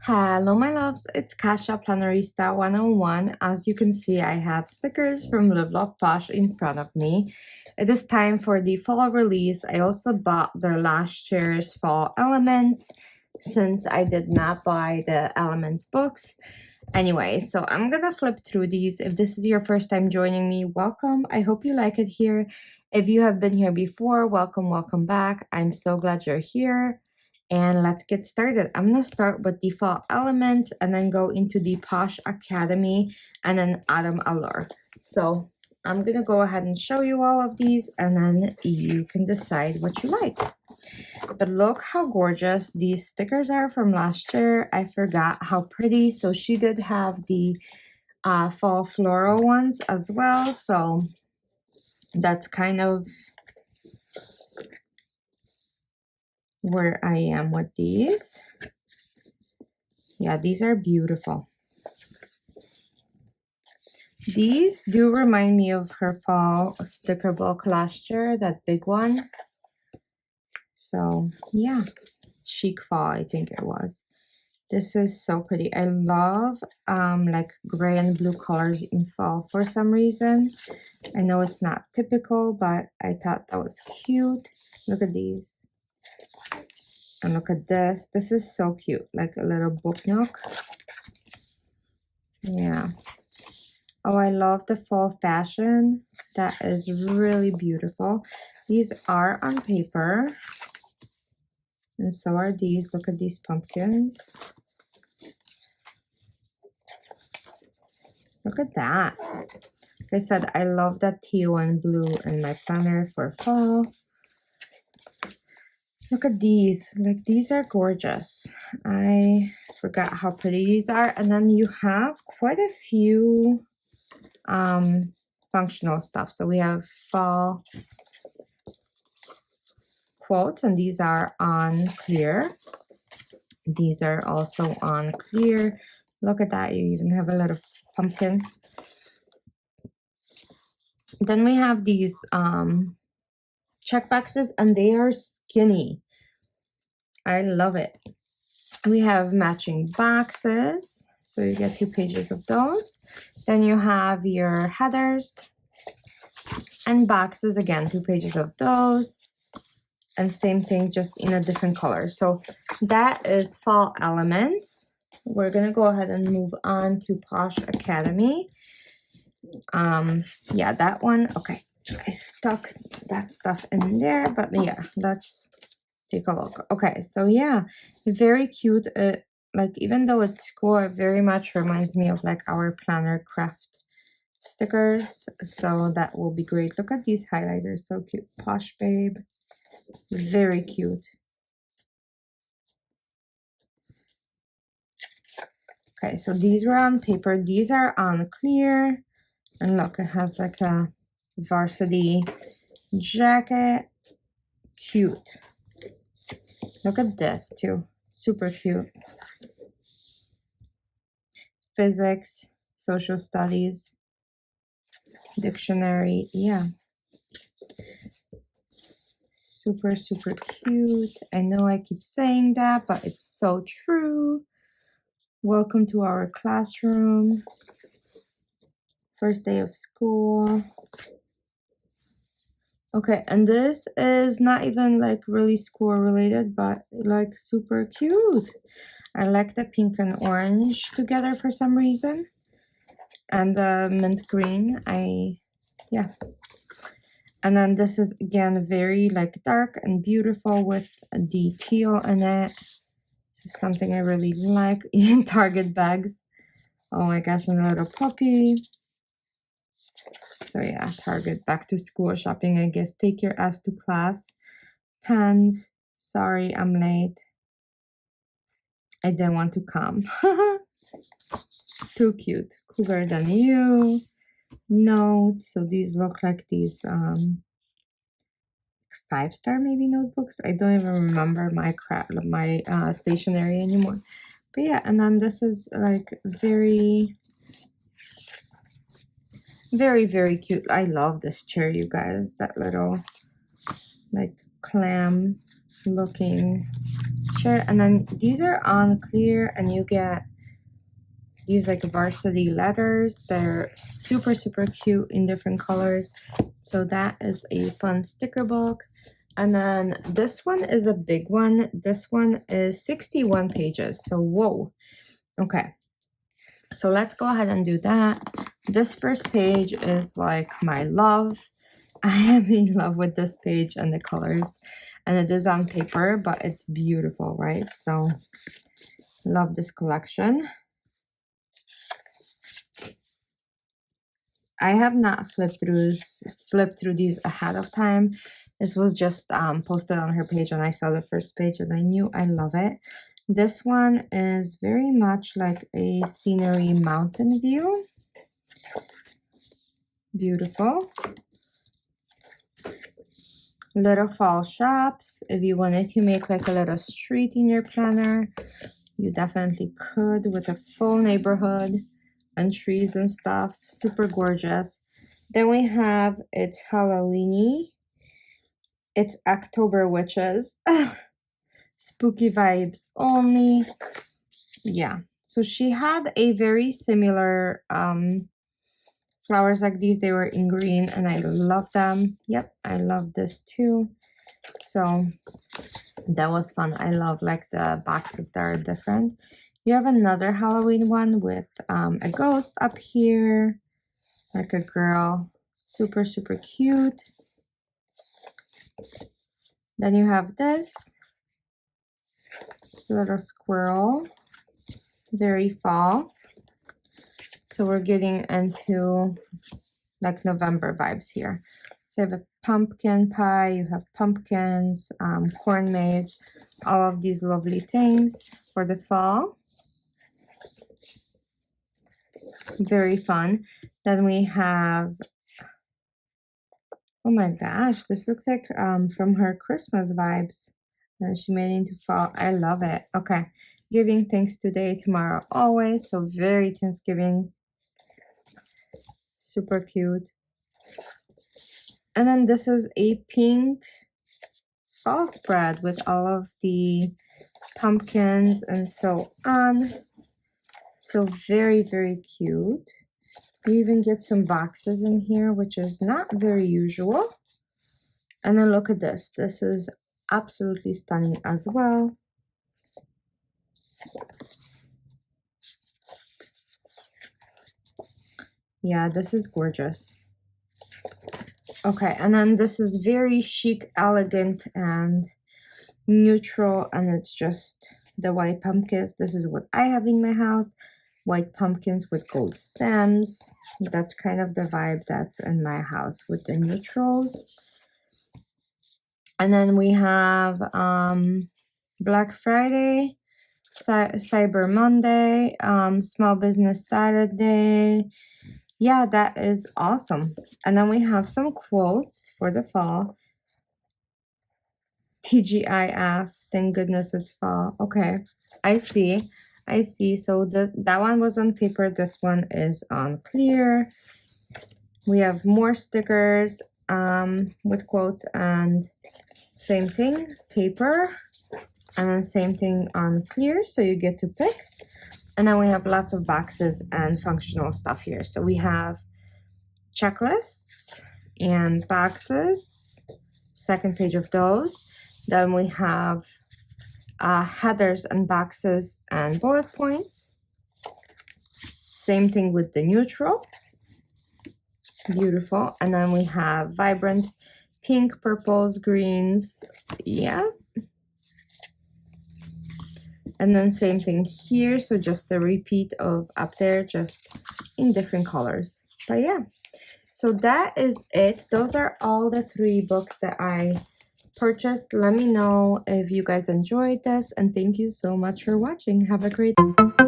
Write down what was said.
Hello, my loves. It's Kasha Planarista 101. As you can see, I have stickers from Live Love Posh in front of me. It is time for the fall release. I also bought their last year's fall elements since I did not buy the elements books. Anyway, so I'm gonna flip through these. If this is your first time joining me, welcome. I hope you like it here. If you have been here before, welcome back. I'm so glad you're here. And let's get started. I'm going to start with the fall elements and then go into the Posh Academy and then Autumn Allure. So I'm going to go ahead and show you all of these and then you can decide what you like. But look how gorgeous these stickers are from last year. I forgot how pretty. So she did have the fall floral ones as well. So that's kind of where I am with these. Yeah, these are beautiful. These do remind me of her fall sticker book last year, that big one. So yeah, chic fall, I think it was. This is so pretty. I love like gray and blue colors in fall for some reason. I know it's not typical, but I thought that was cute. Look at these. And look at this. This is so cute, like a little book nook. Yeah. Oh, I love the fall fashion. That is really beautiful. These are on paper. And so are these. Look at these pumpkins. Look at that. Like I said, I love that teal and blue in my planner for fall. Look at these. Like, these are gorgeous. I forgot how pretty these are. And then you have quite a few functional stuff. So we have fall quotes, and these are on clear. These are also on clear. Look at that. You even have a little pumpkin. Then we have these check boxes, and they are skinny. I love it. We have matching boxes, so you get 2 pages of those. Then you have your headers and boxes, again 2 pages of those, and same thing, just in a different color. So that is fall elements. We're gonna go ahead and move on to Posh Academy. Yeah, that one. Okay, I stuck that stuff in there, but yeah, let's take a look. Okay, so yeah, very cute. Like, even though it's school, it very much reminds me of like our planner craft stickers, so that will be great. Look at these highlighters, so cute. Posh Babe, very cute. Okay, so these were on paper. These are on clear. And look, it has like a varsity jacket. Cute. Look at this too. Super cute. Physics, social studies, dictionary. Yeah. Super cute. I know I keep saying that, but it's so true. Welcome to our classroom. First day of school. Okay, and this is not even like really school related, but like super cute. I like the pink and orange together for some reason. And the mint green, yeah. And then this is again very like dark and beautiful with the teal in it. This is something I really like. In Target bags. Oh my gosh, and a little puppy. So yeah, Target back to school shopping, I guess. Take your ass to class. Pens. Sorry, I'm late. I didn't want to come. Too cute. Cooler than you. Notes. So these look like these 5-star maybe notebooks. I don't even remember my stationery anymore. But yeah, and then this is like very cute. I love this chair, you guys. That little like clam looking texture. And then these are on clear, and you get these like varsity letters. They're super, super cute in different colors. So that is a fun sticker book. And then this one is a big one. This one is 61 pages. So whoa. Okay. So let's go ahead and do that. This first page is like my love. I am in love with this page and the colors. And it is on paper, but it's beautiful, right? So love this collection. I have not flipped through these ahead of time. This was just posted on her page, and I saw the first page and I knew I love it. This one is very much like a scenery mountain view. Beautiful. Little fall shops. If you wanted to make like a little street in your planner, you definitely could, with a full neighborhood and trees and stuff. Super gorgeous. Then we have It's Halloweeny. It's October Witches. Spooky vibes only. Yeah. So she had a very similar flowers like these. They were in green and I love them. Yep, I love this too. So that was fun. I love like the boxes that are different. You have another Halloween one with a ghost up here, like a girl. Super, super cute. Then you have this. It's a little squirrel. Very fall. So we're getting into like November vibes here. So you have a pumpkin pie, you have pumpkins, corn maze, all of these lovely things for the fall. Very fun. Then we have, oh my gosh, this looks like from her Christmas vibes. And she made it into fall. I love it. Okay. Giving thanks today, tomorrow, always. So very Thanksgiving. Super cute. And then this is a pink fall spread with all of the pumpkins and so on. So very, very cute. You even get some boxes in here, which is not very usual. And then look at this. This is absolutely stunning as well. Yeah, this is gorgeous. Okay, and then this is very chic, elegant, and neutral, and it's just the white pumpkins. This is what I have in my house. White pumpkins with gold stems. That's kind of the vibe that's in my house with the neutrals. And then we have Black Friday, Cyber Monday, Small Business Saturday. Yeah, that is awesome. And then we have some quotes for the fall. TGIF, thank goodness it's fall. Okay, I see. I see. So that one was on paper. This one is on clear. We have more stickers with quotes, and same thing, paper, and then same thing on clear. So you get to pick. And then we have lots of boxes and functional stuff here. So we have checklists and boxes, second page of those. Then we have headers and boxes and bullet points. Same thing with the neutral. Beautiful. And then we have vibrant pink, purples, greens. Yeah. And then same thing here. So just a repeat of up there, just in different colors. But yeah, so that is it. Those are all the 3 books that I purchased. Let me know if you guys enjoyed this, and thank you so much for watching. Have a great day.